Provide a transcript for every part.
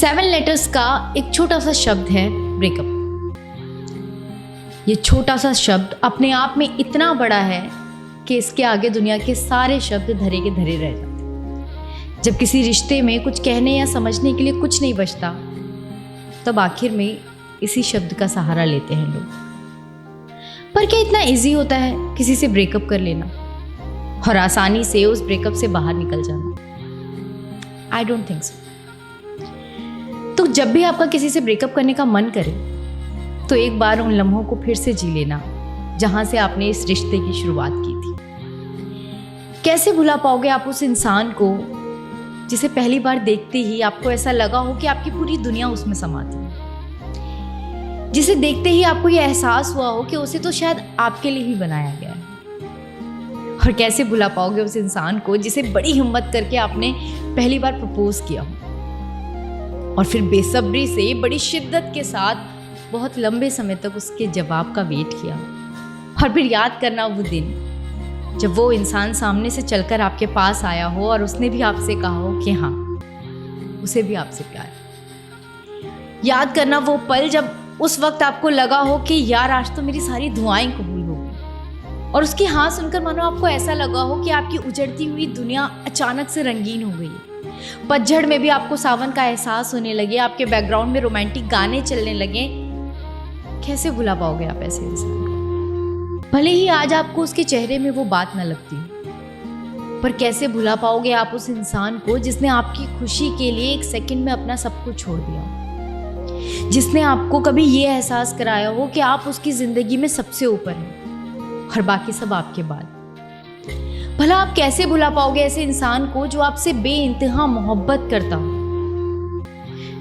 7 letters का एक छोटा सा शब्द है ब्रेकअप। ये छोटा सा शब्द अपने आप में इतना बड़ा है कि इसके आगे दुनिया के सारे शब्द धरे के धरे रह जाते हैं। जब किसी रिश्ते में कुछ कहने या समझने के लिए कुछ नहीं बचता, तब आखिर में इसी शब्द का सहारा लेते हैं लोग। पर क्या इतना इजी होता है किसी से ब्रेकअप कर लेना और आसानी से उस ब्रेकअप से बाहर निकल जाना? I don't think so. तो जब भी आपका किसी से ब्रेकअप करने का मन करे, तो एक बार उन लम्हों को फिर से जी लेना जहां से आपने इस रिश्ते की शुरुआत की थी। कैसे भुला पाओगे आप उस इंसान को जिसे पहली बार देखते ही आपको ऐसा लगा हो कि आपकी पूरी दुनिया उसमें समाती है, जिसे देखते ही आपको यह एहसास हुआ हो कि उसे तो शायद आपके लिए ही बनाया गया है। और कैसे भुला पाओगे उस इंसान को जिसे बड़ी हिम्मत करके आपने पहली बार प्रपोज किया हो और फिर बेसब्री से बड़ी शिद्दत के साथ बहुत लंबे समय तक उसके जवाब का वेट किया हो। और फिर याद करना वो दिन जब वो इंसान सामने से चलकर आपके पास आया हो और उसने भी आपसे कहा हो कि हाँ, उसे भी आपसे प्यार है। याद करना वो पल जब उस वक्त आपको लगा हो कि यार आज तो मेरी सारी दुआएं कबूल हो गई, और उसकी हाँ सुनकर मानो आपको ऐसा लगा हो कि आपकी उजड़ती हुई दुनिया अचानक से रंगीन हो गई है। पतझड़ में भी आपको सावन का एहसास होने लगे, आपके बैकग्राउंड में रोमांटिक गाने चलने लगे। कैसे भुला पाओगे आप ऐसे इंसान को? भले ही आज आपको उसके चेहरे में वो बात न लगती, पर कैसे भुला पाओगे आप उस इंसान को जिसने आपकी खुशी के लिए एक सेकंड में अपना सब कुछ छोड़ दिया, जिसने आपको कभी ये एहसास कराया हो कि आप उसकी जिंदगी में सबसे ऊपर हैं और बाकी सब आपके बाद। भला आप कैसे भुला पाओगे ऐसे इंसान को जो आपसे बेइंतहा मोहब्बत करता हो,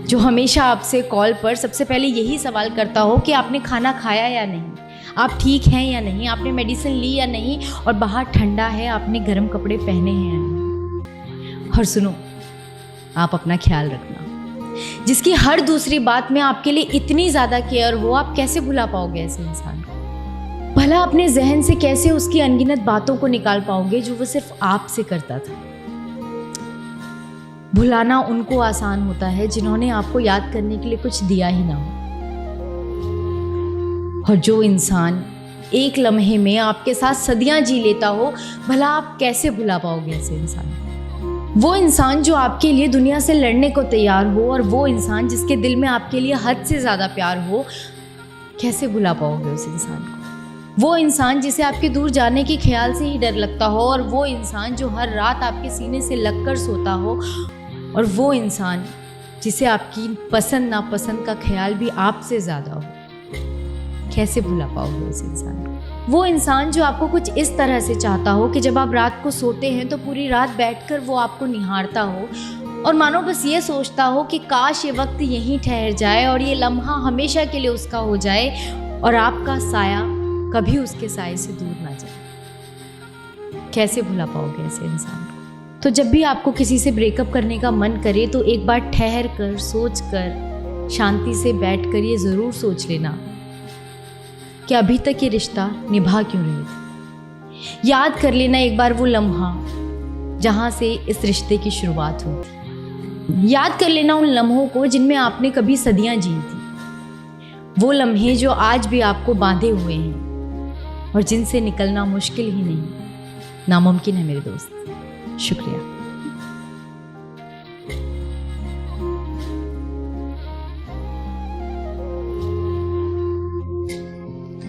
जो हमेशा आपसे कॉल पर सबसे पहले यही सवाल करता हो कि आपने खाना खाया या नहीं, आप ठीक हैं या नहीं, आपने मेडिसिन ली या नहीं, और बाहर ठंडा है, आपने गर्म कपड़े पहने हैं या नहीं। और सुनो, आप अपना ख्याल रखना, जिसकी हर दूसरी बात में आपके लिए इतनी ज़्यादा केयर हो। आप कैसे भुला पाओगे ऐसे इंसान को? भला अपने जहन से कैसे उसकी अनगिनत बातों को निकाल पाओगे जो वो सिर्फ आपसे करता था? भुलाना उनको आसान होता है जिन्होंने आपको याद करने के लिए कुछ दिया ही ना हो। और जो इंसान एक लम्हे में आपके साथ सदियां जी लेता हो, भला आप कैसे भुला पाओगे ऐसे इंसान को? वो इंसान जो आपके लिए दुनिया से लड़ने को तैयार हो, और वो इंसान जिसके दिल में आपके लिए हद से ज़्यादा प्यार हो, कैसे भुला पाओगे उस इंसान को? वो इंसान जिसे आपके दूर जाने के ख्याल से ही डर लगता हो, और वो इंसान जो हर रात आपके सीने से लगकर सोता हो, और वो इंसान जिसे आपकी पसंद नापसंद का ख्याल भी आपसे ज़्यादा हो। कैसे भुला पाओगे उस इंसान को? वो इंसान जो आपको कुछ इस तरह से चाहता हो कि जब आप रात को सोते हैं तो पूरी रात बैठकर वो आपको निहारता हो और मानो बस ये सोचता हो कि काश ये वक्त यहीं ठहर जाए और ये लम्हा हमेशा के लिए उसका हो जाए और आपका साया कभी उसके साए से दूर ना जाए। कैसे भुला पाओगे ऐसे इंसान को? तो जब भी आपको किसी से ब्रेकअप करने का मन करे, तो एक बार ठहर कर, सोच कर, शांति से बैठ कर ये ज़रूर सोच लेना कि अभी तक ये रिश्ता निभा क्यों रहे थे। याद कर लेना एक बार वो लम्हा जहाँ से इस रिश्ते की शुरुआत हुई थी। याद कर लेना उन लम्हों को जिनमें आपने कभी सदियाँ जी थी। वो लम्हे जो आज भी आपको बांधे हुए हैं और जिनसे निकलना मुश्किल ही नहीं, नामुमकिन है मेरे दोस्त। शुक्रिया।